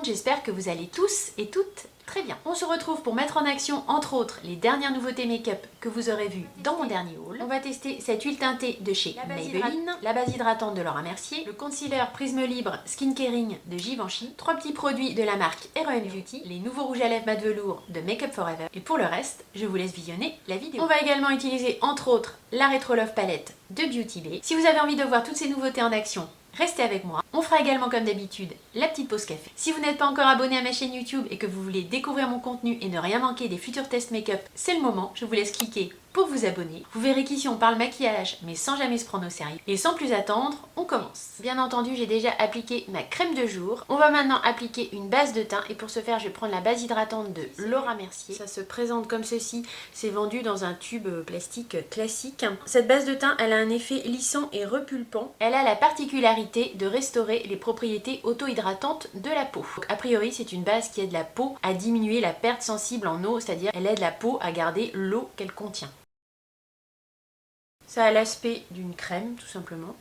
j'espère que vous allez tous et toutes très bien. On se retrouve pour mettre en action, entre autres, les dernières nouveautés make-up que vous aurez vues dans mon dernier haul. On va tester cette huile teintée de chez Maybelline, la base hydratante de Laura Mercier, le concealer Prisme Libre Skin Caring de Givenchy, 3 petits produits de la marque Heroin Beauty, les nouveaux rouges à lèvres mat velours de Make Up Forever. Et pour le reste, je vous laisse visionner la vidéo. On va également utiliser, entre autres, la Retro Love Palette de Beauty Bay. Si vous avez envie de voir toutes ces nouveautés en action, restez avec moi. On fera également comme d'habitude la petite pause café. Si vous n'êtes pas encore abonné à ma chaîne YouTube et que vous voulez découvrir mon contenu et ne rien manquer des futurs tests make-up, c'est le moment. Je vous laisse cliquer pour vous abonner. Vous verrez qu'ici on parle maquillage mais sans jamais se prendre au sérieux. Et sans plus attendre, on commence. Bien entendu, j'ai déjà appliqué ma crème de jour. On va maintenant appliquer une base de teint et pour ce faire, je vais prendre la base hydratante de Laura Mercier. Ça se présente comme ceci. C'est vendu dans un tube plastique classique. Cette base de teint, elle a un effet lissant et repulpant. Elle a la particularité de restaurer les propriétés auto-hydratantes de la peau. Donc, a priori, c'est une base qui aide la peau à diminuer la perte sensible en eau, c'est-à-dire elle aide la peau à garder l'eau qu'elle contient. Ça a l'aspect d'une crème, tout simplement.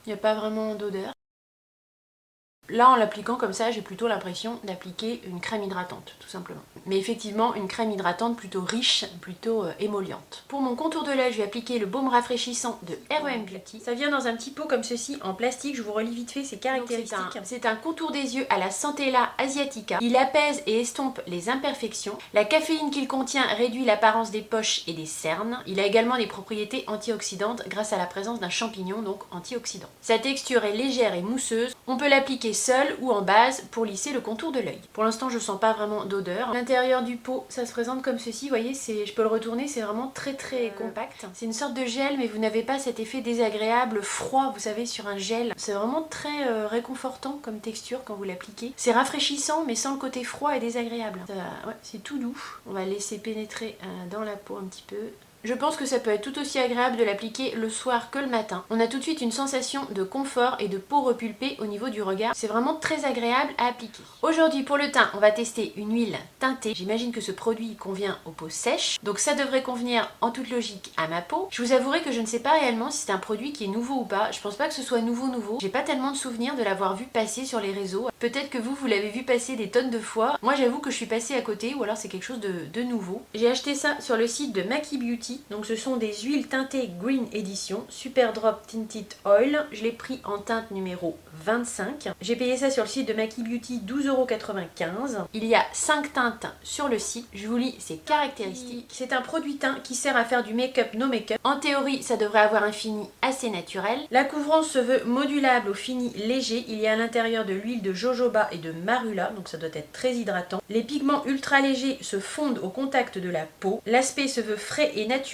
Il n'y a pas vraiment d'odeur. Là, en l'appliquant comme ça, j'ai plutôt l'impression d'appliquer une crème hydratante, tout simplement. Mais effectivement, une crème hydratante plutôt riche, plutôt émolliente. Pour mon contour de l'œil, je vais appliquer le baume rafraîchissant de Heroin Beauty. Ça vient dans un petit pot comme ceci, en plastique. Je vous relis vite fait ses caractéristiques. C'est un contour des yeux à la Centella asiatica. Il apaise et estompe les imperfections. La caféine qu'il contient réduit l'apparence des poches et des cernes. Il a également des propriétés antioxydantes grâce à la présence d'un champignon, donc antioxydant. Sa texture est légère et mousseuse. On peut l'appliquer seul ou en base pour lisser le contour de l'œil. Pour l'instant, je sens pas vraiment d'odeur. L'intérieur du pot, ça se présente comme ceci. Vous voyez, je peux le retourner, c'est vraiment très compact. C'est une sorte de gel, mais vous n'avez pas cet effet désagréable, froid, vous savez, sur un gel. C'est vraiment très réconfortant comme texture quand vous l'appliquez. C'est rafraîchissant, mais sans le côté froid et désagréable. Ouais, c'est tout doux. On va laisser pénétrer dans la peau un petit peu. Je pense que ça peut être tout aussi agréable de l'appliquer le soir que le matin. On a tout de suite une sensation de confort et de peau repulpée au niveau du regard. C'est vraiment très agréable à appliquer. Aujourd'hui pour le teint, on va tester une huile teintée. J'imagine que ce produit convient aux peaux sèches. Donc ça devrait convenir en toute logique à ma peau. Je vous avouerai que je ne sais pas réellement si c'est un produit qui est nouveau ou pas. Je pense pas que ce soit nouveau. J'ai pas tellement de souvenirs de l'avoir vu passer sur les réseaux. Peut-être que vous l'avez vu passer des tonnes de fois. Moi j'avoue que je suis passée à côté ou alors c'est quelque chose de nouveau. J'ai acheté ça sur le site de Maki Beauty. Donc ce sont des huiles teintées Green Edition, Super Drop Tinted Oil. Je l'ai pris en teinte numéro 25. J'ai payé ça sur le site de Maki Beauty 12,95 €. Il y a 5 teintes sur le site. Je vous lis ses caractéristiques. C'est un produit teint qui sert à faire du make-up no make-up. En théorie, ça devrait avoir un fini assez naturel. La couvrance se veut modulable au fini léger. Il y a à l'intérieur de l'huile de jojoba et de marula, donc ça doit être très hydratant. Les pigments ultra légers se fondent au contact de la peau. L'aspect se veut frais et naturel.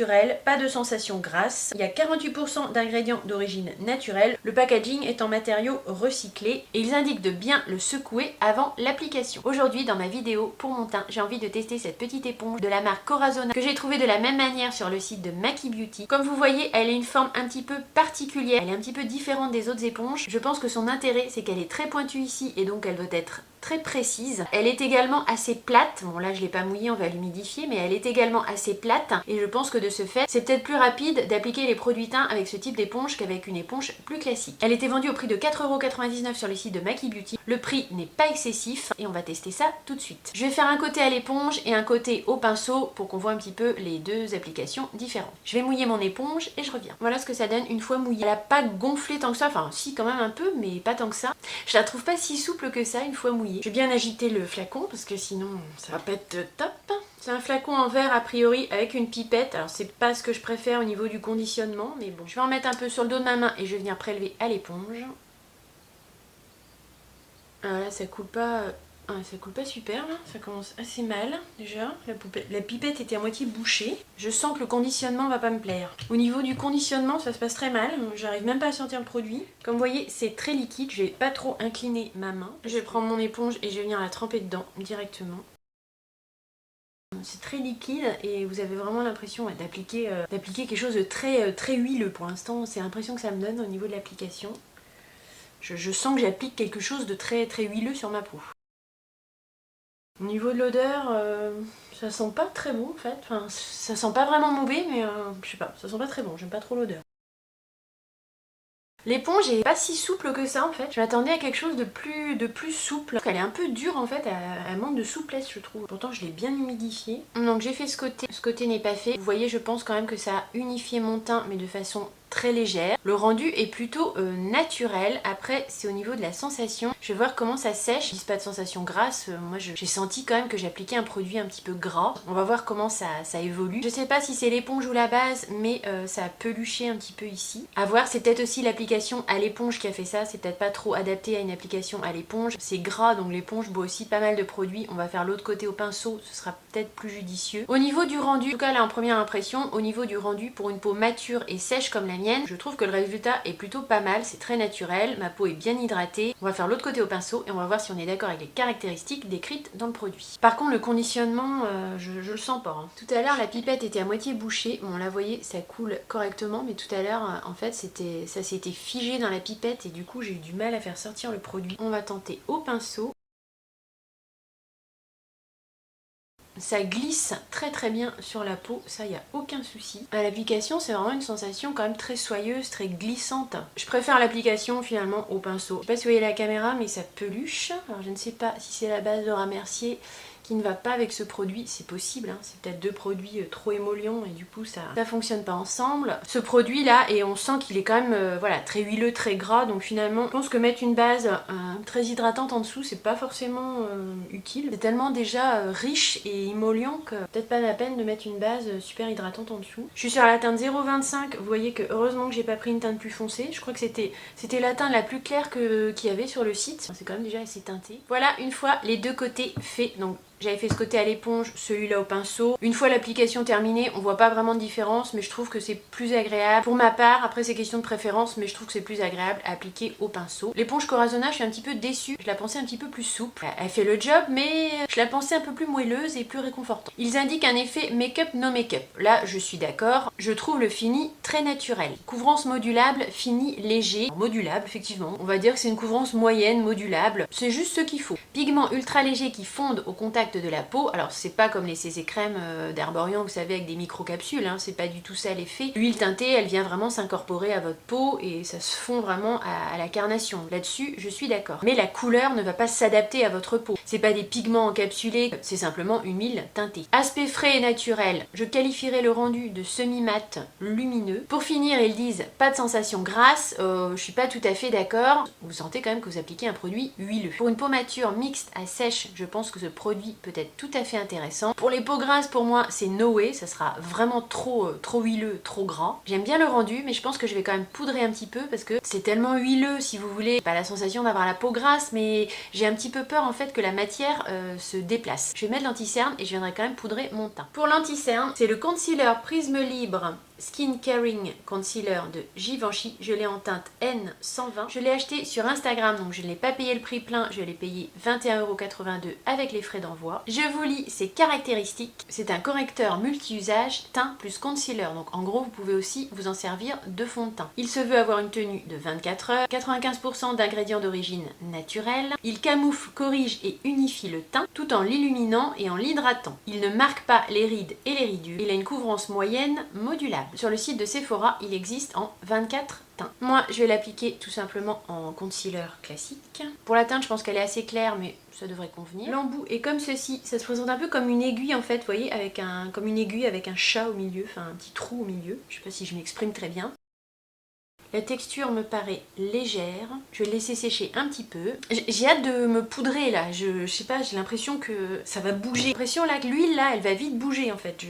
Pas de sensation grasse. Il y a 48% d'ingrédients d'origine naturelle. Le packaging est en matériaux recyclés et ils indiquent de bien le secouer avant l'application. Aujourd'hui, dans ma vidéo pour mon teint, j'ai envie de tester cette petite éponge de la marque Corazon que j'ai trouvée de la même manière sur le site de Maki Beauty. Comme vous voyez, elle a une forme un petit peu particulière. Elle est un petit peu différente des autres éponges. Je pense que son intérêt, c'est qu'elle est très pointue ici et donc elle doit être très précise. Elle est également assez plate. Bon là je l'ai pas mouillée, on va l'humidifier, mais elle est également assez plate et je pense que de ce fait, c'est peut-être plus rapide d'appliquer les produits teints avec ce type d'éponge qu'avec une éponge plus classique. Elle était vendue au prix de 4,99 € sur le site de Maki Beauty. Le prix n'est pas excessif et on va tester ça tout de suite. Je vais faire un côté à l'éponge et un côté au pinceau pour qu'on voit un petit peu les deux applications différentes. Je vais mouiller mon éponge et je reviens. Voilà ce que ça donne une fois mouillée. Elle n'a pas gonflé tant que ça, enfin si quand même un peu, mais pas tant que ça. Je la trouve pas si souple que ça une fois mouillée. Je vais bien agiter le flacon parce que sinon ça va pas être top. C'est un flacon en verre a priori avec une pipette. Alors c'est pas ce que je préfère au niveau du conditionnement, mais bon. Je vais en mettre un peu sur le dos de ma main et je vais venir prélever à l'éponge. Alors là ça coule pas... ça coule pas super là, ça commence assez mal déjà. La pipette était à moitié bouchée. Je sens que le conditionnement va pas me plaire. Au niveau du conditionnement, ça se passe très mal. J'arrive même pas à sentir le produit. Comme vous voyez, c'est très liquide. Je vais pas trop incliner ma main. Je vais prendre mon éponge et je vais venir la tremper dedans directement. C'est très liquide et vous avez vraiment l'impression d'appliquer quelque chose de très huileux pour l'instant. C'est l'impression que ça me donne au niveau de l'application. Je sens que j'applique quelque chose de très huileux sur ma peau. Au niveau de l'odeur, ça sent pas très bon en fait. Enfin, ça sent pas vraiment mauvais, mais je sais pas, ça sent pas très bon. J'aime pas trop l'odeur. L'éponge est pas si souple que ça en fait. Je m'attendais à quelque chose de plus souple. Elle est un peu dure en fait, elle manque de souplesse je trouve. Pourtant je l'ai bien humidifiée. Donc j'ai fait ce côté. Ce côté n'est pas fait. Vous voyez, je pense quand même que ça a unifié mon teint mais de façon très légère. Le rendu est plutôt naturel. Après c'est au niveau de la sensation. Je vais voir comment ça sèche. Je dis pas de sensation grasse. Moi j'ai senti quand même que j'appliquais un produit un petit peu gras. On va voir comment ça évolue. Je sais pas si c'est l'éponge ou la base mais ça a peluché un petit peu ici. À voir, c'est peut-être aussi l'application à l'éponge qui a fait ça. C'est peut-être pas trop adapté à une application à l'éponge. C'est gras donc l'éponge boit aussi pas mal de produits. On va faire l'autre côté au pinceau. Ce sera peut-être plus judicieux. Au niveau du rendu, en tout cas là en première impression, au niveau du rendu pour une peau mature et sèche comme la mienne, je trouve que le résultat est plutôt pas mal, c'est très naturel, ma peau est bien hydratée. On va faire l'autre côté au pinceau et on va voir si on est d'accord avec les caractéristiques décrites dans le produit. Par contre le conditionnement, je le sens pas. Tout à l'heure la pipette était à moitié bouchée, bon là vous voyez ça coule correctement mais tout à l'heure en fait ça s'était figé dans la pipette et du coup j'ai eu du mal à faire sortir le produit. On va tenter au pinceau. Ça glisse très bien sur la peau, ça y a aucun souci. À l'application c'est vraiment une sensation quand même très soyeuse, très glissante. Je préfère l'application finalement au pinceau. Je sais pas si vous voyez la caméra mais ça peluche. Alors je ne sais pas si c'est la base de Laura Mercier qui ne va pas avec ce produit, c'est possible, hein. C'est peut-être deux produits trop émollients et du coup ça fonctionne pas ensemble. Ce produit là, et on sent qu'il est quand même voilà, très huileux, très gras, donc finalement je pense que mettre une base très hydratante en dessous c'est pas forcément utile. C'est tellement déjà riche et émollient que peut-être pas la peine de mettre une base super hydratante en dessous. Je suis sur la teinte 0,25, vous voyez que heureusement que j'ai pas pris une teinte plus foncée, je crois que c'était la teinte la plus claire qu'il y avait sur le site, c'est quand même déjà assez teinté. Voilà, une fois les deux côtés faits, donc j'avais fait ce côté à l'éponge, celui-là au pinceau. Une fois l'application terminée, on voit pas vraiment de différence, mais je trouve que c'est plus agréable. Pour ma part, après c'est question de préférence, mais je trouve que c'est plus agréable à appliquer au pinceau. L'éponge Corazona, je suis un petit peu déçue. Je la pensais un petit peu plus souple. Elle fait le job, mais je la pensais un peu plus moelleuse et plus réconfortante. Ils indiquent un effet make-up no make-up. Là, je suis d'accord. Je trouve le fini très naturel. Couvrance modulable, fini léger. Modulable, effectivement. On va dire que c'est une couvrance moyenne, modulable. C'est juste ce qu'il faut. Pigment ultra léger qui fondent au contact de la peau. Alors c'est pas comme les CC crèmes d'Herborian, vous savez, avec des micro-capsules, hein, c'est pas du tout ça l'effet. L'huile teintée, elle vient vraiment s'incorporer à votre peau et ça se fond vraiment à la carnation. Là-dessus, je suis d'accord. Mais la couleur ne va pas s'adapter à votre peau. C'est pas des pigments encapsulés, c'est simplement une huile teintée. Aspect frais et naturel, je qualifierais le rendu de semi-mat lumineux. Pour finir, ils disent pas de sensation grasse, je suis pas tout à fait d'accord. Vous sentez quand même que vous appliquez un produit huileux. Pour une peau mature mixte à sèche, je pense que ce produit peut être tout à fait intéressant. Pour les peaux grasses, pour moi, c'est no way, ça sera vraiment trop huileux, trop gras. J'aime bien le rendu, mais je pense que je vais quand même poudrer un petit peu parce que c'est tellement huileux, si vous voulez. Pas la sensation d'avoir la peau grasse, mais j'ai un petit peu peur en fait que la matière se déplace. Je vais mettre l'anti-cerne et je viendrai quand même poudrer mon teint. Pour l'anti-cerne, c'est le concealer Prisme Libre Skin Caring Concealer de Givenchy. Je l'ai en teinte N120. Je l'ai acheté sur Instagram, donc je ne l'ai pas payé le prix plein, je l'ai payé 21,82 € avec les frais d'envoi. Je vous lis ses caractéristiques. C'est un correcteur multi-usage teint plus concealer. Donc en gros, vous pouvez aussi vous en servir de fond de teint. Il se veut avoir une tenue de 24 heures, 95% d'ingrédients d'origine naturelle. Il camoufle, corrige et unifie le teint tout en l'illuminant et en l'hydratant. Il ne marque pas les rides et les ridures. Il a une couvrance moyenne modulable. Sur le site de Sephora, il existe en 24 teintes. Moi, je vais l'appliquer tout simplement en concealer classique. Pour la teinte, je pense qu'elle est assez claire, mais ça devrait convenir. L'embout est comme ceci. Ça se présente un peu comme une aiguille en fait, vous voyez, comme une aiguille avec un chat au milieu, enfin un petit trou au milieu. Je sais pas si je m'exprime très bien. La texture me paraît légère. Je vais le laisser sécher un petit peu. J'ai hâte de me poudrer là. Je sais pas, j'ai l'impression que ça va bouger. J'ai l'impression là que l'huile là, elle va vite bouger en fait.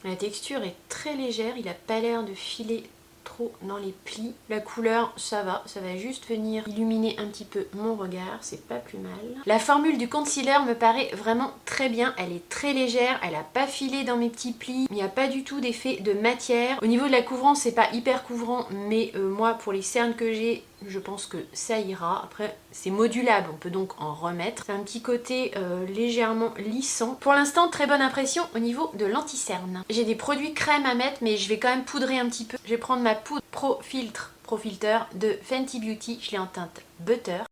La texture est très légère, il n'a pas l'air de filer trop dans les plis. La couleur, ça va juste venir illuminer un petit peu mon regard, c'est pas plus mal. La formule du concealer me paraît vraiment très bien, elle est très légère, elle n'a pas filé dans mes petits plis, il n'y a pas du tout d'effet de matière. Au niveau de la couvrance, c'est pas hyper couvrant, mais moi pour les cernes que j'ai, je pense que ça ira. Après, c'est modulable, on peut donc en remettre. C'est un petit côté légèrement lissant. Pour l'instant, très bonne impression au niveau de l'anti-cerne. J'ai des produits crème à mettre, mais je vais quand même poudrer un petit peu. Je vais prendre ma poudre Pro Filter de Fenty Beauty. Je l'ai en teinte Butter.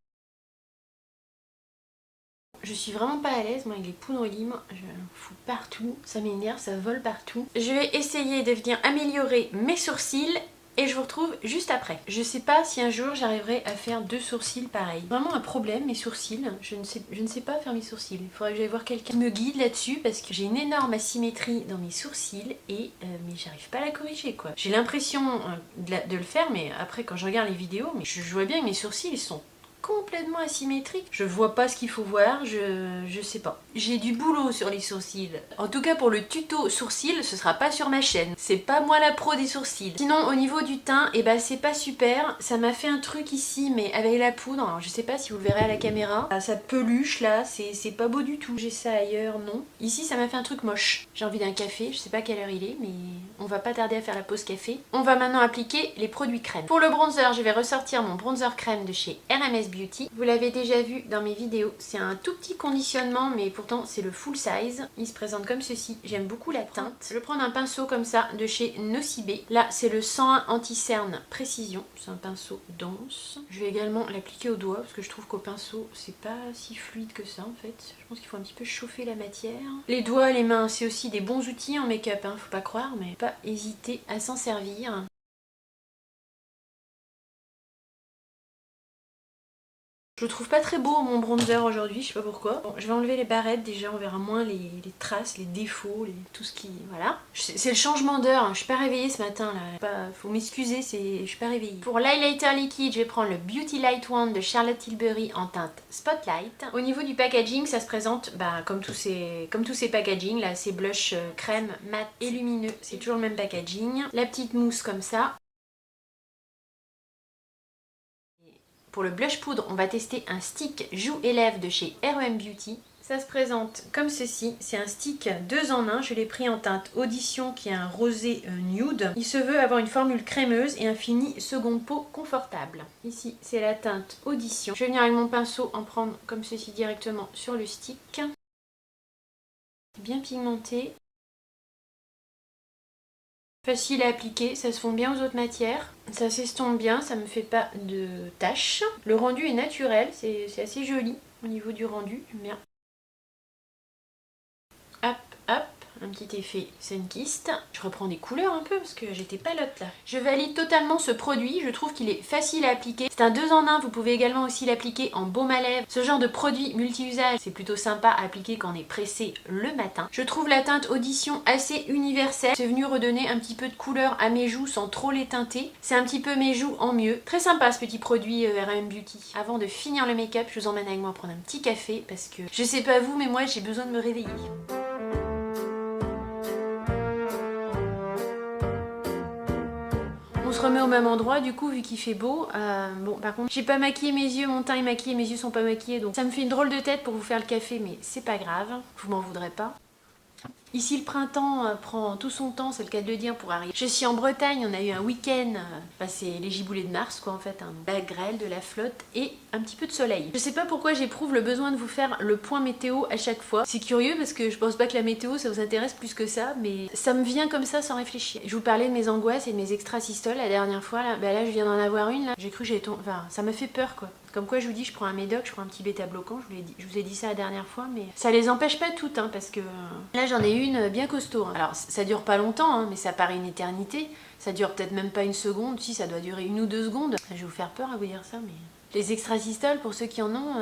Je suis vraiment pas à l'aise, moi, avec les poudres libres. Je fous partout. Ça m'énerve, ça vole partout. Je vais essayer de venir améliorer mes sourcils et je vous retrouve juste après. Je sais pas si un jour j'arriverai à faire 2 sourcils pareils. Vraiment un problème, mes sourcils. Je ne sais pas faire mes sourcils. Il faudrait que j'aille voir quelqu'un qui me guide là-dessus parce que j'ai une énorme asymétrie dans mes sourcils et mais j'arrive pas à la corriger quoi. J'ai l'impression de le faire, mais après quand je regarde les vidéos, mais je vois bien que mes sourcils ils sont complètement asymétrique. Je vois pas ce qu'il faut voir, je sais pas. J'ai du boulot sur les sourcils. En tout cas pour le tuto sourcils, ce sera pas sur ma chaîne. C'est pas moi la pro des sourcils. Sinon au niveau du teint, et bah c'est pas super. Ça m'a fait un truc ici mais avec la poudre. Alors je sais pas si vous le verrez à la caméra. Ça peluche là, c'est pas beau du tout. J'ai ça ailleurs, non. Ici ça m'a fait un truc moche. J'ai envie d'un café, je sais pas quelle heure il est mais on va pas tarder à faire la pause café. On va maintenant appliquer les produits crème. Pour le bronzer, je vais ressortir mon bronzer crème de chez RMS Beauty. Vous l'avez déjà vu dans mes vidéos, c'est un tout petit conditionnement mais pourtant c'est le full size. Il se présente comme ceci, j'aime beaucoup la teinte. Je vais prendre un pinceau comme ça de chez Nocibé. Là c'est le 101 anti-cerne précision, c'est un pinceau dense. Je vais également l'appliquer au doigt parce que je trouve qu'au pinceau c'est pas si fluide que ça en fait. Je pense qu'il faut un petit peu chauffer la matière. Les doigts, les mains, c'est aussi des bons outils en make-up, hein, faut pas croire, mais pas hésiter à s'en servir. Je le trouve pas très beau mon bronzer aujourd'hui, je sais pas pourquoi. Bon, je vais enlever les barrettes déjà, on verra moins les traces, les défauts, tout ce qui... Voilà. C'est le changement d'heure, hein. Je suis pas réveillée ce matin là. Faut m'excuser, je suis pas réveillée. Pour l'highlighter liquide, je vais prendre le Beauty Light Wand de Charlotte Tilbury en teinte Spotlight. Au niveau du packaging, ça se présente comme tous ces packaging là, ces blush crème mat et lumineux. C'est toujours le même packaging. La petite mousse comme ça. Pour le blush poudre, on va tester un stick joues et lèvres de chez REM Beauty. Ça se présente comme ceci, c'est un stick 2 en 1, je l'ai pris en teinte Audition qui est un rosé nude. Il se veut avoir une formule crémeuse et un fini seconde peau confortable. Ici c'est la teinte Audition. Je vais venir avec mon pinceau en prendre comme ceci directement sur le stick. Bien pigmenté. Facile à appliquer, ça se fond bien aux autres matières, ça s'estompe bien, ça me fait pas de taches. Le rendu est naturel, c'est assez joli au niveau du rendu, j'aime bien. Hop, hop, un petit effet Sunkist. Je reprends des couleurs un peu parce que j'étais palote là. Je valide totalement ce produit, je trouve qu'il est facile à appliquer. C'est un 2 en 1, vous pouvez également aussi l'appliquer en baume à lèvres. Ce genre de produit multi-usage, c'est plutôt sympa à appliquer quand on est pressé le matin. Je trouve la teinte Audition assez universelle. C'est venu redonner un petit peu de couleur à mes joues sans trop les teinter. C'est un petit peu mes joues en mieux. Très sympa ce petit produit REM Beauty. Avant de finir le make-up, je vous emmène avec moi prendre un petit café parce que je sais pas vous, mais moi j'ai besoin de me réveiller. On se remet au même endroit du coup vu qu'il fait beau. Bon par contre j'ai pas maquillé mes yeux, mon teint est maquillé, mes yeux sont pas maquillés donc ça me fait une drôle de tête pour vous faire le café mais c'est pas grave, vous m'en voudrez pas. Ici le printemps prend tout son temps, c'est le cas de le dire, pour arriver. Je suis en Bretagne, on a eu un week-end, c'est les giboulées de mars quoi en fait, la grêle, de la flotte et un petit peu de soleil. Je sais pas pourquoi j'éprouve le besoin de vous faire le point météo à chaque fois. C'est curieux parce que je pense pas que la météo ça vous intéresse plus que ça, mais ça me vient comme ça sans réfléchir. Je vous parlais de mes angoisses et de mes extrasystoles la dernière fois, là, là je viens d'en avoir une, là. J'ai cru que j'allais tomber, enfin ça me fait peur quoi. Comme quoi je vous dis, je prends un médoc, je prends un petit bêta bloquant, je vous ai dit ça la dernière fois, mais ça les empêche pas toutes, hein, parce que là j'en ai une bien costaud. Hein. Alors ça dure pas longtemps, hein, mais ça paraît une éternité. Ça dure peut-être même pas une seconde, si ça doit durer 1 ou 2 secondes. Je vais vous faire peur à vous dire ça, mais... Les extrasystoles, pour ceux qui en ont,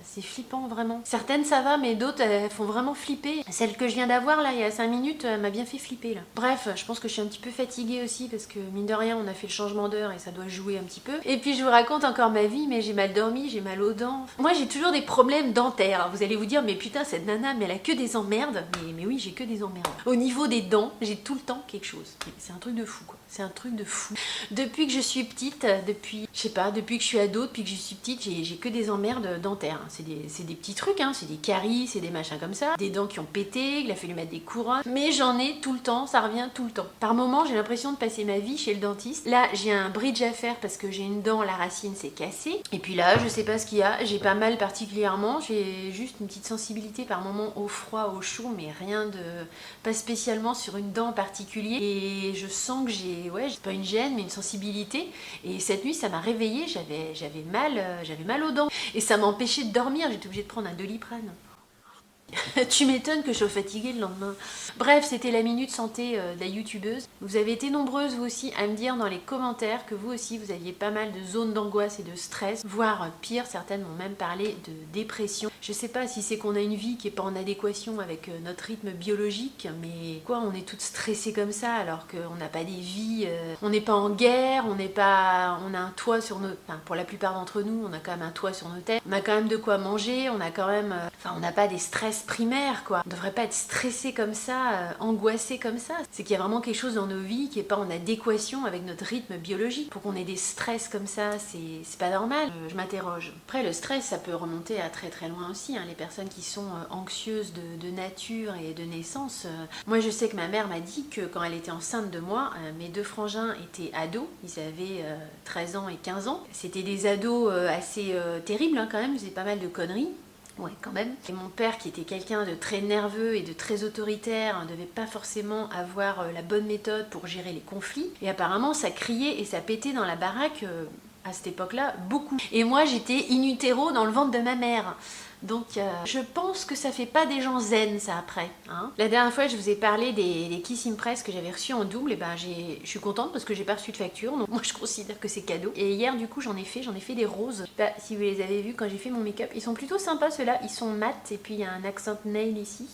c'est flippant vraiment. Certaines ça va, mais d'autres elles font vraiment flipper. Celle que je viens d'avoir là, il y a 5 minutes, m'a bien fait flipper là. Bref, je pense que je suis un petit peu fatiguée aussi parce que mine de rien, on a fait le changement d'heure et ça doit jouer un petit peu. Et puis je vous raconte encore ma vie, mais j'ai mal dormi, j'ai mal aux dents. Moi j'ai toujours des problèmes dentaires. Vous allez vous dire, mais putain, cette nana, mais elle a que des emmerdes. Mais oui, j'ai que des emmerdes. Au niveau des dents, j'ai tout le temps quelque chose. C'est un truc de fou quoi. C'est un truc de fou. Depuis que je suis petite, depuis que je suis ado, depuis que je suis petite, j'ai que des emmerdes dentaires. C'est des petits trucs, hein, c'est des caries, c'est des machins comme ça. Des dents qui ont pété, il a fallu mettre des couronnes. Mais j'en ai tout le temps, ça revient tout le temps. Par moment, j'ai l'impression de passer ma vie chez le dentiste. Là, j'ai un bridge à faire parce que j'ai une dent, la racine s'est cassée. Et puis là, je sais pas ce qu'il y a, j'ai pas mal particulièrement. J'ai juste une petite sensibilité par moment au froid, au chaud, mais rien de... pas spécialement sur une dent en particulier. Et je sens que j'ai pas une gêne, mais une sensibilité. Et cette nuit, ça m'a réveillée, j'avais mal aux dents. Et ça m'empêchait de dormir, j'étais obligée de prendre un Doliprane. Tu m'étonnes que je sois fatiguée le lendemain. Bref, c'était la minute santé de la youtubeuse. Vous avez été nombreuses vous aussi à me dire dans les commentaires que vous aussi vous aviez pas mal de zones d'angoisse et de stress, voire pire, certaines m'ont même parlé de dépression. Je sais pas si c'est qu'on a une vie qui est pas en adéquation avec notre rythme biologique, mais quoi, on est toutes stressées comme ça alors qu'on n'a pas des vies, on n'est pas en guerre, on a un toit sur nos... Enfin, pour la plupart d'entre nous, on a quand même un toit sur nos têtes, on a quand même de quoi manger, on a quand même... Enfin, on n'a pas des stress primaire quoi. On devrait pas être stressé comme ça, angoissé comme ça. C'est qu'il y a vraiment quelque chose dans nos vies qui est pas en adéquation avec notre rythme biologique. Pour qu'on ait des stress comme ça, c'est pas normal. Je m'interroge. Après le stress ça peut remonter à très très loin aussi, hein. Les personnes qui sont anxieuses de nature et de naissance. Moi je sais que ma mère m'a dit que quand elle était enceinte de moi, mes deux frangins étaient ados. Ils avaient 13 ans et 15 ans. C'était des ados assez terribles hein, quand même, ils faisaient pas mal de conneries. Ouais, quand même. Et mon père, qui était quelqu'un de très nerveux et de très autoritaire, ne devait pas forcément avoir la bonne méthode pour gérer les conflits. Et apparemment, ça criait et ça pétait dans la baraque à cette époque-là beaucoup. Et moi, j'étais in utero dans le ventre de ma mère. Donc je pense que ça fait pas des gens zen ça après. Hein. La dernière fois je vous ai parlé des Kiss Impress que j'avais reçus en double, et ben je suis contente parce que j'ai pas reçu de facture, donc moi je considère que c'est cadeau. Et hier du coup j'en ai fait des roses. Je sais pas si vous les avez vus quand j'ai fait mon make-up, ils sont plutôt sympas ceux-là, ils sont mat et puis il y a un accent nail ici.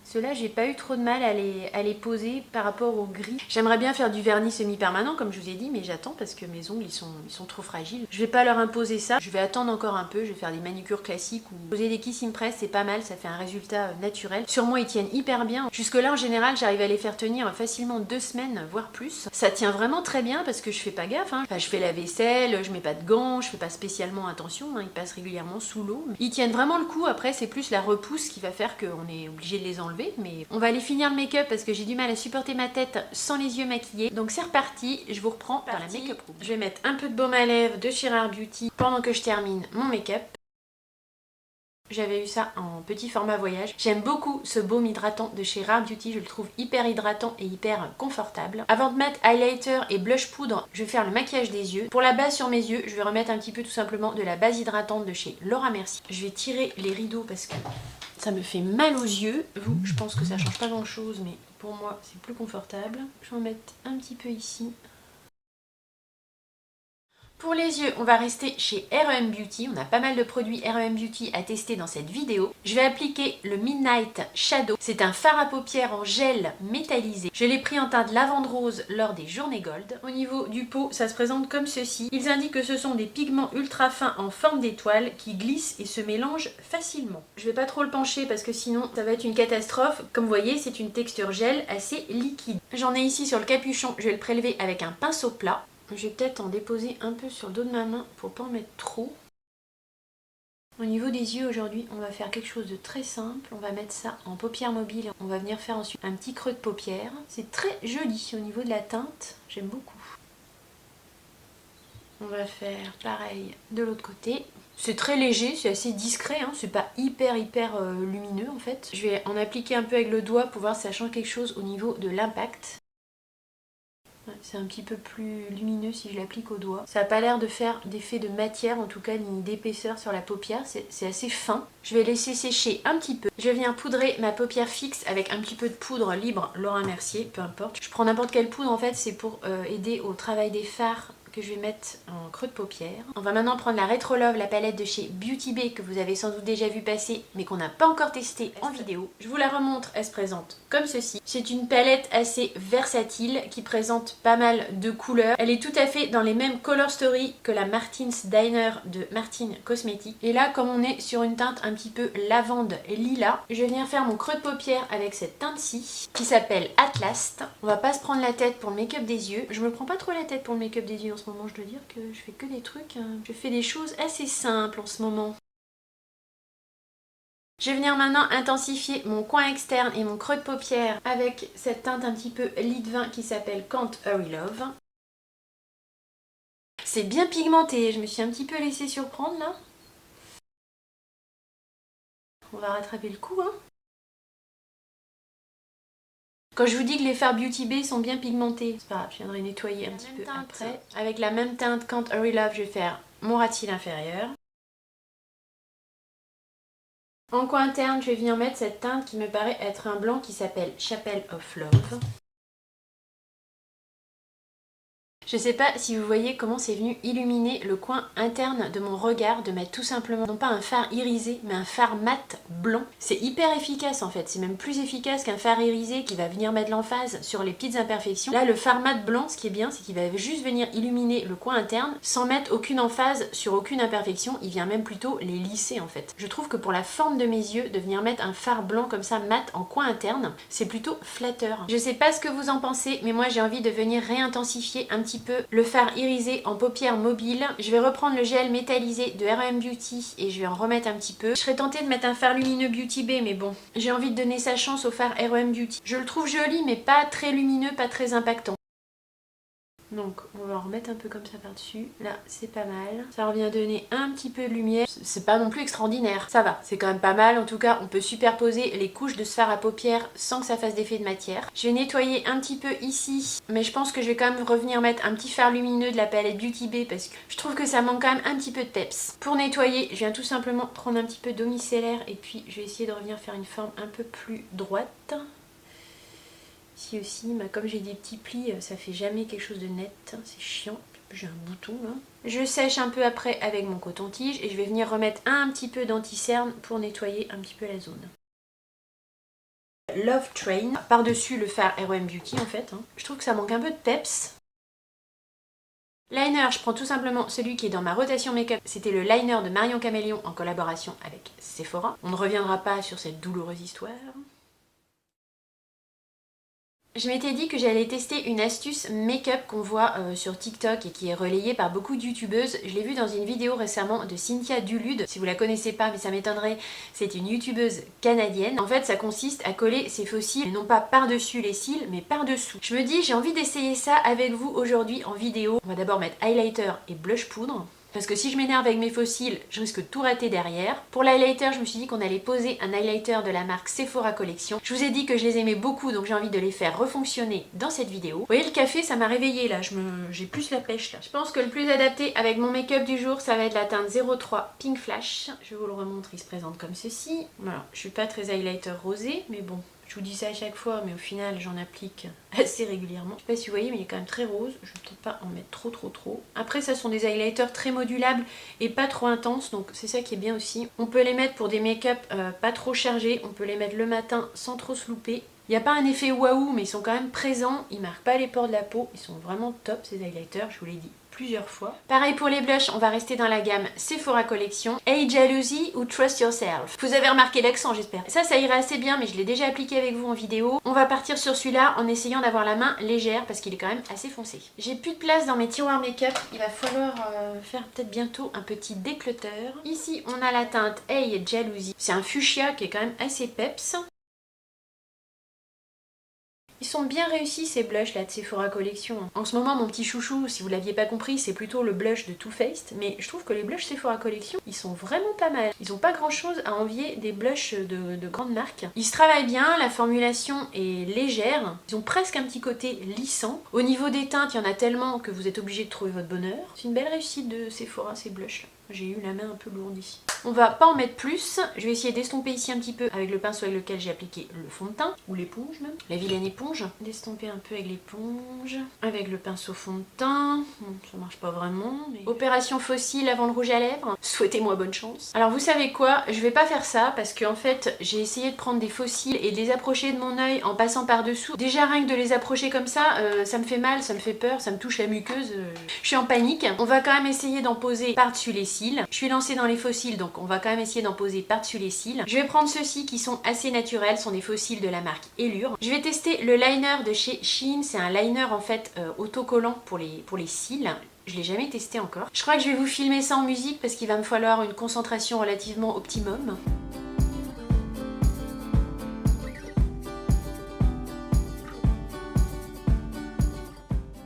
Ceux-là, j'ai pas eu trop de mal à les poser par rapport au gris. J'aimerais bien faire du vernis semi-permanent, comme je vous ai dit, mais j'attends parce que mes ongles, ils sont trop fragiles. Je vais pas leur imposer ça. Je vais attendre encore un peu. Je vais faire des manucures classiques ou poser des Kiss Impress, c'est pas mal. Ça fait un résultat naturel. Sur moi, ils tiennent hyper bien. Jusque-là, en général, j'arrive à les faire tenir facilement 2 semaines, voire plus. Ça tient vraiment très bien parce que je fais pas gaffe. Hein. Enfin, je fais la vaisselle, je mets pas de gants, je fais pas spécialement attention. Hein. Ils passent régulièrement sous l'eau. Ils tiennent vraiment le coup. Après, c'est plus la repousse qui va faire qu'on est obligé de les enlever. Mais on va aller finir le make-up parce que j'ai du mal à supporter ma tête sans les yeux maquillés. Donc c'est reparti, je vous reprends dans la make-up room. Je vais mettre un peu de baume à lèvres de chez Rare Beauty pendant que je termine mon make-up. J'avais eu ça en petit format voyage. J'aime beaucoup ce baume hydratant de chez Rare Beauty, je le trouve hyper hydratant et hyper confortable. Avant de mettre highlighter et blush poudre, je vais faire le maquillage des yeux. Pour la base sur mes yeux, je vais remettre un petit peu tout simplement de la base hydratante de chez Laura Mercier. Je vais tirer les rideaux parce que ça me fait mal aux yeux. Vous, je pense que ça change pas grand chose, mais pour moi c'est plus confortable. Je vais en mettre un petit peu ici. Pour les yeux, on va rester chez R.E.M. Beauty. On a pas mal de produits R.E.M. Beauty à tester dans cette vidéo. Je vais appliquer le Midnight Shadow. C'est un fard à paupières en gel métallisé. Je l'ai pris en teinte lavande rose lors des journées gold. Au niveau du pot, ça se présente comme ceci. Ils indiquent que ce sont des pigments ultra fins en forme d'étoile qui glissent et se mélangent facilement. Je vais pas trop le pencher parce que sinon ça va être une catastrophe. Comme vous voyez, c'est une texture gel assez liquide. J'en ai ici sur le capuchon. Je vais le prélever avec un pinceau plat. Je vais peut-être en déposer un peu sur le dos de ma main pour pas en mettre trop. Au niveau des yeux aujourd'hui, on va faire quelque chose de très simple. On va mettre ça en paupières mobiles. On va venir faire ensuite un petit creux de paupière. C'est très joli au niveau de la teinte. J'aime beaucoup. On va faire pareil de l'autre côté. C'est très léger, c'est assez discret, hein. C'est pas hyper lumineux en fait. Je vais en appliquer un peu avec le doigt pour voir si ça change quelque chose au niveau de l'impact. C'est un petit peu plus lumineux si je l'applique au doigt. Ça n'a pas l'air de faire d'effet de matière, en tout cas ni d'épaisseur sur la paupière, c'est assez fin. Je vais laisser sécher un petit peu. Je viens poudrer ma paupière fixe avec un petit peu de poudre libre Laura Mercier, peu importe. Je prends n'importe quelle poudre en fait, c'est pour aider au travail des fards que je vais mettre en creux de paupière. On va maintenant prendre la Retro Love, la palette de chez Beauty Bay que vous avez sans doute déjà vu passer mais qu'on n'a pas encore testé en vidéo. Je vous la remontre, elle se présente comme ceci. C'est une palette assez versatile qui présente pas mal de couleurs. Elle est tout à fait dans les mêmes color story que la Martin's Diner de Martin Cosmetics. Et là, comme on est sur une teinte un petit peu lavande lilas, je vais venir faire mon creux de paupière avec cette teinte-ci qui s'appelle Atlas. On va pas se prendre la tête pour le make-up des yeux. Je me prends pas trop la tête pour le make-up des yeux en ce moment, je dois dire que je fais que des trucs. Je fais des choses assez simples en ce moment. Je vais venir maintenant intensifier mon coin externe et mon creux de paupière avec cette teinte un petit peu lit de vin qui s'appelle Can't Hurry Love. C'est bien pigmenté, je me suis un petit peu laissée surprendre là. On va rattraper le coup, hein. Quand je vous dis que les fards Beauty Bay sont bien pigmentés, c'est pas grave, je viendrai nettoyer un petit peu après. Avec la même teinte Can't Hurry Love, je vais faire mon ras de cils inférieur. En coin interne, je vais venir mettre cette teinte qui me paraît être un blanc qui s'appelle Chapel of Love. Je sais pas si vous voyez comment c'est venu illuminer le coin interne de mon regard, de mettre tout simplement, non pas un fard irisé, mais un fard mat blanc. C'est hyper efficace en fait, c'est même plus efficace qu'un fard irisé qui va venir mettre l'emphase sur les petites imperfections. Là, le fard mat blanc, ce qui est bien, c'est qu'il va juste venir illuminer le coin interne sans mettre aucune emphase sur aucune imperfection, il vient même plutôt les lisser en fait. Je trouve que pour la forme de mes yeux, de venir mettre un fard blanc comme ça mat en coin interne, c'est plutôt flatteur. Je sais pas ce que vous en pensez, mais moi j'ai envie de venir réintensifier un petit peu le fard irisé en paupières mobiles. Je vais reprendre le gel métallisé de R.E.M. Beauty et je vais en remettre un petit peu. Je serais tentée de mettre un fard lumineux Beauty Bay, mais bon, j'ai envie de donner sa chance au fard R.E.M. Beauty. Je le trouve joli, mais pas très lumineux, pas très impactant. Donc on va en remettre un peu comme ça par-dessus. Là c'est pas mal. Ça revient donner un petit peu de lumière. C'est pas non plus extraordinaire. Ça va, c'est quand même pas mal. En tout cas on peut superposer les couches de ce fard à paupières sans que ça fasse d'effet de matière. Je vais nettoyer un petit peu ici. Mais je pense que je vais quand même revenir mettre un petit fard lumineux de la palette Beauty Bay parce que je trouve que ça manque quand même un petit peu de peps. Pour nettoyer, je viens tout simplement prendre un petit peu d'eau micellaire et puis je vais essayer de revenir faire une forme un peu plus droite. Ici aussi, comme j'ai des petits plis, ça fait jamais quelque chose de net, c'est chiant. J'ai un bouton là. Je sèche un peu après avec mon coton-tige et je vais venir remettre un petit peu d'anti-cerne pour nettoyer un petit peu la zone. Love Train, par-dessus le fard R.E.M. Beauty en fait. Je trouve que ça manque un peu de peps. Liner, je prends tout simplement celui qui est dans ma rotation make-up. C'était le liner de Marion Caméléon en collaboration avec Sephora. On ne reviendra pas sur cette douloureuse histoire. Je m'étais dit que j'allais tester une astuce make-up qu'on voit sur TikTok et qui est relayée par beaucoup de youtubeuses. Je l'ai vue dans une vidéo récemment de Cynthia Dulude. Si vous la connaissez pas, mais ça m'étonnerait, c'est une youtubeuse canadienne. En fait, ça consiste à coller ses faux cils, non pas par-dessus les cils, mais par-dessous. Je me dis, j'ai envie d'essayer ça avec vous aujourd'hui en vidéo. On va d'abord mettre highlighter et blush poudre. Parce que si je m'énerve avec mes faux cils, je risque de tout rater derrière. Pour l'highlighter, je me suis dit qu'on allait poser un highlighter de la marque Sephora Collection. Je vous ai dit que je les aimais beaucoup, donc j'ai envie de les faire refonctionner dans cette vidéo. Vous voyez, le café, ça m'a réveillée là, j'ai plus la pêche là. Je pense que le plus adapté avec mon make-up du jour, ça va être la teinte 03 Pink Flash. Je vous le remontre, il se présente comme ceci. Voilà, je suis pas très highlighter rosé, mais bon. Je vous dis ça à chaque fois, mais au final, j'en applique assez régulièrement. Je sais pas si vous voyez, mais il est quand même très rose. Je vais peut-être pas en mettre trop. Après, ça sont des highlighters très modulables et pas trop intenses, donc c'est ça qui est bien aussi. On peut les mettre pour des make-up pas trop chargés. On peut les mettre le matin sans trop se louper. Il n'y a pas un effet waouh, mais ils sont quand même présents. Ils marquent pas les pores de la peau. Ils sont vraiment top, ces highlighters, je vous l'ai dit plusieurs fois. Pareil pour les blushs, on va rester dans la gamme Sephora Collection. Hey Jalousie ou Trust Yourself. Vous avez remarqué l'accent, j'espère. Ça irait assez bien, mais je l'ai déjà appliqué avec vous en vidéo. On va partir sur celui-là en essayant d'avoir la main légère parce qu'il est quand même assez foncé. J'ai plus de place dans mes tiroirs make-up. Il va falloir faire peut-être bientôt un petit déclutter. Ici, on a la teinte Hey Jalousie. C'est un fuchsia qui est quand même assez peps. Ils sont bien réussis ces blushs là de Sephora Collection. En ce moment mon petit chouchou, si vous l'aviez pas compris, c'est plutôt le blush de Too Faced, mais je trouve que les blushs Sephora Collection, ils sont vraiment pas mal. Ils ont pas grand chose à envier des blushs de grandes marques. Ils se travaillent bien, la formulation est légère, ils ont presque un petit côté lissant. Au niveau des teintes, il y en a tellement que vous êtes obligé de trouver votre bonheur. C'est une belle réussite de Sephora ces blushs là. J'ai eu la main un peu lourde ici. On va pas en mettre plus. Je vais essayer d'estomper ici un petit peu avec le pinceau avec lequel j'ai appliqué le fond de teint. Ou l'éponge même. La vilaine éponge. D'estomper un peu avec l'éponge. Avec le pinceau fond de teint. Ça marche pas vraiment. Mais... Opération fossile avant le rouge à lèvres. Souhaitez-moi bonne chance. Alors vous savez quoi? Je vais pas faire ça parce qu'en fait j'ai essayé de prendre des fossiles et de les approcher de mon œil en passant par dessous. Déjà rien que de les approcher comme ça, ça me fait mal, ça me fait peur, ça me touche la muqueuse. Je suis en panique. On va quand même essayer d'en poser par-dessus les cils. Je suis lancée dans les fossiles, donc on va quand même essayer d'en poser par-dessus les cils. Je vais prendre ceux-ci qui sont assez naturels, sont des fossiles de la marque Allure. Je vais tester le liner de chez Shein, c'est un liner en fait autocollant pour les cils. Je l'ai jamais testé encore. Je crois que je vais vous filmer ça en musique parce qu'il va me falloir une concentration relativement optimum.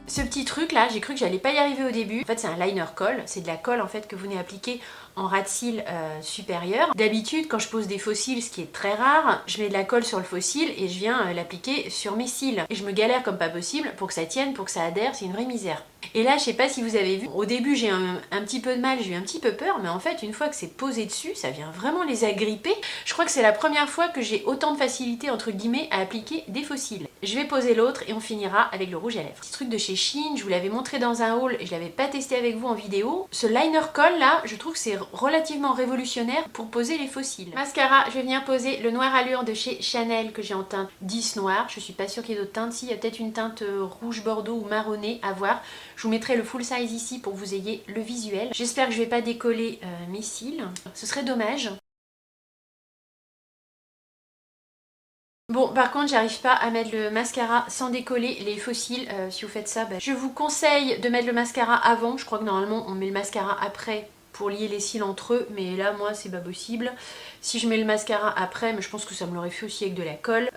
Ce petit truc là, j'ai cru que j'allais pas y arriver au début. En fait c'est un liner colle, c'est de la colle en fait que vous venez appliquer en ras de cils supérieur. D'habitude, quand je pose des faux cils, ce qui est très rare, je mets de la colle sur le faux cil et je viens l'appliquer sur mes cils. Et je me galère comme pas possible pour que ça tienne, pour que ça adhère, c'est une vraie misère. Et là, je sais pas si vous avez vu, au début j'ai un petit peu de mal, j'ai eu un petit peu peur, mais en fait, une fois que c'est posé dessus, ça vient vraiment les agripper. Je crois que c'est la première fois que j'ai autant de facilité, entre guillemets, à appliquer des faux cils. Je vais poser l'autre et on finira avec le rouge à lèvres. Petit truc de chez Shein, je vous l'avais montré dans un haul et je l'avais pas testé avec vous en vidéo. Ce liner coll là, je trouve que c'est relativement révolutionnaire pour poser les faux cils. Mascara, je vais venir poser le Noir Allure de chez Chanel que j'ai en teinte 10 noir. Je suis pas sûre qu'il y ait d'autres teintes. Si, il y a peut-être une teinte rouge bordeaux ou marronné à voir. Je vous mettrai le full size ici pour que vous ayez le visuel. J'espère que je vais pas décoller mes cils. Ce serait dommage. Bon, par contre, j'arrive pas à mettre le mascara sans décoller les faux cils. Si vous faites ça, je vous conseille de mettre le mascara avant. Je crois que normalement, on met le mascara après pour lier les cils entre eux, mais là moi c'est pas possible. Si je mets le mascara après, mais je pense que ça me l'aurait fait aussi avec de la colle,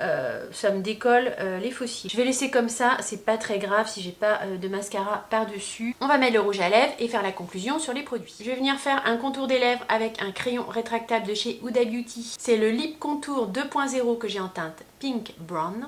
ça me décolle les faux cils. Je vais laisser comme ça, c'est pas très grave si j'ai pas de mascara par dessus. On va mettre le rouge à lèvres et faire la conclusion sur les produits. Je vais venir faire un contour des lèvres avec un crayon rétractable de chez Huda Beauty. C'est le Lip Contour 2.0 que j'ai en teinte Pink Brown.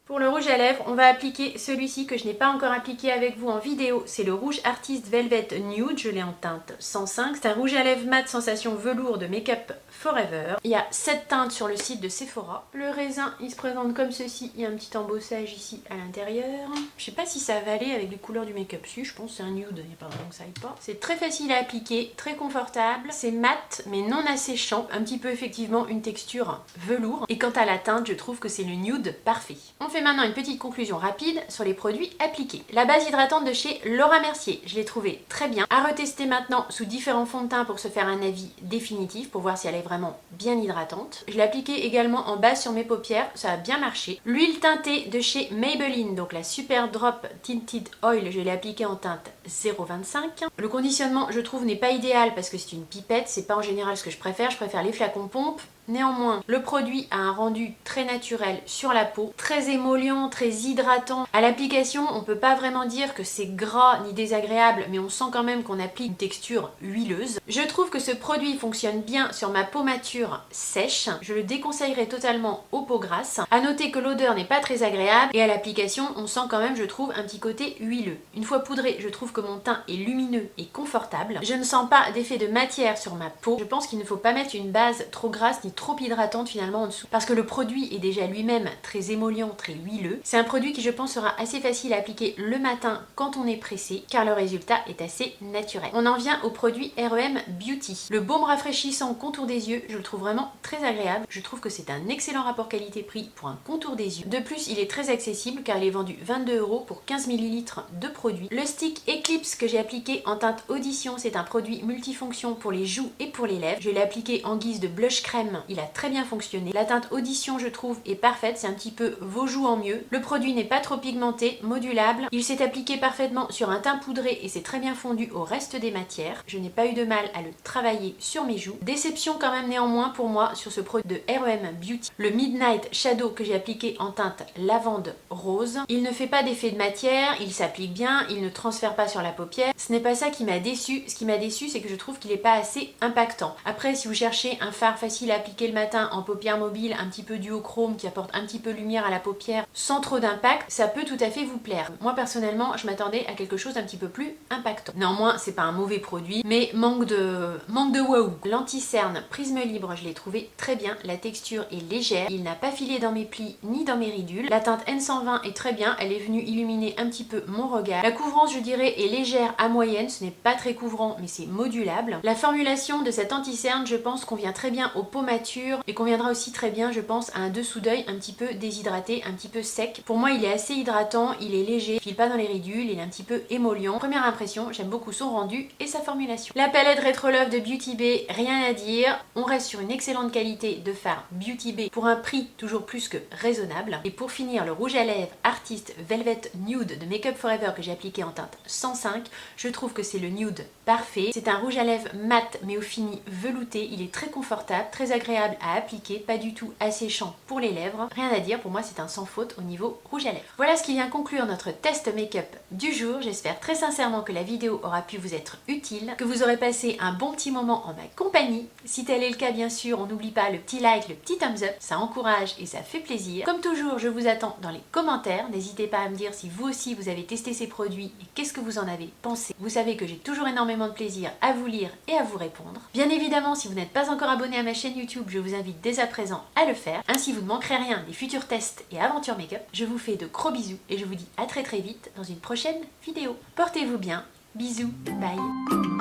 Pour le rouge à lèvres, on va appliquer celui-ci que je n'ai pas encore appliqué avec vous en vidéo. C'est le rouge Artist Velvet Nude, je l'ai en teinte 105. C'est un rouge à lèvres mat sensation velours de Make Up Forever. Il y a 7 teintes sur le site de Sephora. Le raisin, il se présente comme ceci. Il y a un petit embossage ici à l'intérieur. Je sais pas si ça va aller avec les couleurs du make-up dessus. Je pense que c'est un nude, il n'y a pas vraiment que ça aille pas. C'est très facile à appliquer, très confortable. C'est mat mais non asséchant. Un petit peu effectivement une texture velours. Et quant à la teinte, je trouve que c'est le nude parfait. On fait maintenant une petite conclusion rapide sur les produits appliqués. La base hydratante de chez Laura Mercier, je l'ai trouvée très bien. À retester maintenant sous différents fonds de teint pour se faire un avis définitif, pour voir si elle est vraiment bien hydratante. Je l'ai appliquée également en base sur mes paupières, ça a bien marché. L'huile teintée de chez Maybelline, donc la Super Drop Tinted Oil, je l'ai appliquée en teinte 0,25. Le conditionnement, je trouve, n'est pas idéal parce que c'est une pipette, c'est pas en général ce que je préfère les flacons pompe. Néanmoins, le produit a un rendu très naturel sur la peau, très émollient, très hydratant. À l'application, on peut pas vraiment dire que c'est gras ni désagréable, mais on sent quand même qu'on applique une texture huileuse. Je trouve que ce produit fonctionne bien sur ma peau mature sèche. Je le déconseillerais totalement aux peaux grasses. À noter que l'odeur n'est pas très agréable et à l'application, on sent quand même, je trouve, un petit côté huileux. Une fois poudré, je trouve que mon teint est lumineux et confortable. Je ne sens pas d'effet de matière sur ma peau. Je pense qu'il ne faut pas mettre une base trop grasse ni trop hydratante finalement en dessous parce que le produit est déjà lui-même très émollient, très huileux. C'est un produit qui je pense sera assez facile à appliquer le matin quand on est pressé car le résultat est assez naturel. On en vient au produit REM Beauty. Le baume rafraîchissant contour des yeux, je le trouve vraiment très agréable. Je trouve que c'est un excellent rapport qualité-prix pour un contour des yeux. De plus, il est très accessible car il est vendu 22 € pour 15 ml de produit. Le stick Eclipse que j'ai appliqué en teinte Audition, c'est un produit multifonction pour les joues et pour les lèvres. Je l'ai appliqué en guise de blush crème. Il a très bien fonctionné. La teinte Audition, je trouve, est parfaite. C'est un petit peu vos joues en mieux. Le produit n'est pas trop pigmenté, modulable. Il s'est appliqué parfaitement sur un teint poudré et c'est très bien fondu au reste des matières. Je n'ai pas eu de mal à le travailler sur mes joues. Déception quand même néanmoins pour moi sur ce produit de REM Beauty. Le Midnight Shadow que j'ai appliqué en teinte lavande rose. Il ne fait pas d'effet de matière, il s'applique bien, il ne transfère pas sur la paupière. Ce n'est pas ça qui m'a déçu. Ce qui m'a déçu, c'est que je trouve qu'il n'est pas assez impactant. Après, si vous cherchez un fard facile à appliquer le matin en paupière mobile, un petit peu duochrome qui apporte un petit peu lumière à la paupière sans trop d'impact, ça peut tout à fait vous plaire. Moi personnellement, je m'attendais à quelque chose d'un petit peu plus impactant. Néanmoins, c'est pas un mauvais produit, mais manque de waouh. L'anti-cerne Prisme Libre, je l'ai trouvé très bien. La texture est légère, il n'a pas filé dans mes plis ni dans mes ridules. La teinte N120 est très bien, elle est venue illuminer un petit peu mon regard. La couvrance, je dirais, est légère à moyenne, ce n'est pas très couvrant, mais c'est modulable. La formulation de cet anti-cerne, je pense, convient très bien aux peaux matures et conviendra aussi très bien, je pense, à un dessous d'œil un petit peu déshydraté, un petit peu sec. Pour moi, il est assez hydratant, il est léger, il file pas dans les ridules, il est un petit peu émollient. Première impression, j'aime beaucoup son rendu et sa formulation. La palette Retro Love de Beauty Bay, rien à dire. On reste sur une excellente qualité de fard Beauty Bay pour un prix toujours plus que raisonnable. Et pour finir, le rouge à lèvres Artist Velvet Nude de Make Up Forever que j'ai appliqué en teinte 105. Je trouve que c'est le nude parfait. C'est un rouge à lèvres mat mais au fini velouté. Il est très confortable, très agréable agréable à appliquer, pas du tout asséchant pour les lèvres. Rien à dire, pour moi c'est un sans faute au niveau rouge à lèvres. Voilà ce qui vient conclure notre test make-up du jour. J'espère très sincèrement que la vidéo aura pu vous être utile, que vous aurez passé un bon petit moment en ma compagnie. Si tel est le cas, bien sûr, on n'oublie pas le petit like, le petit thumbs up, ça encourage et ça fait plaisir. Comme toujours, je vous attends dans les commentaires. N'hésitez pas à me dire si vous aussi vous avez testé ces produits et qu'est-ce que vous en avez pensé. Vous savez que j'ai toujours énormément de plaisir à vous lire et à vous répondre. Bien évidemment, si vous n'êtes pas encore abonné à ma chaîne YouTube, je vous invite dès à présent à le faire. Ainsi, vous ne manquerez rien des futurs tests et aventures make-up. Je vous fais de gros bisous et je vous dis à très vite dans une prochaine vidéo. Portez-vous bien. Bisous. Bye.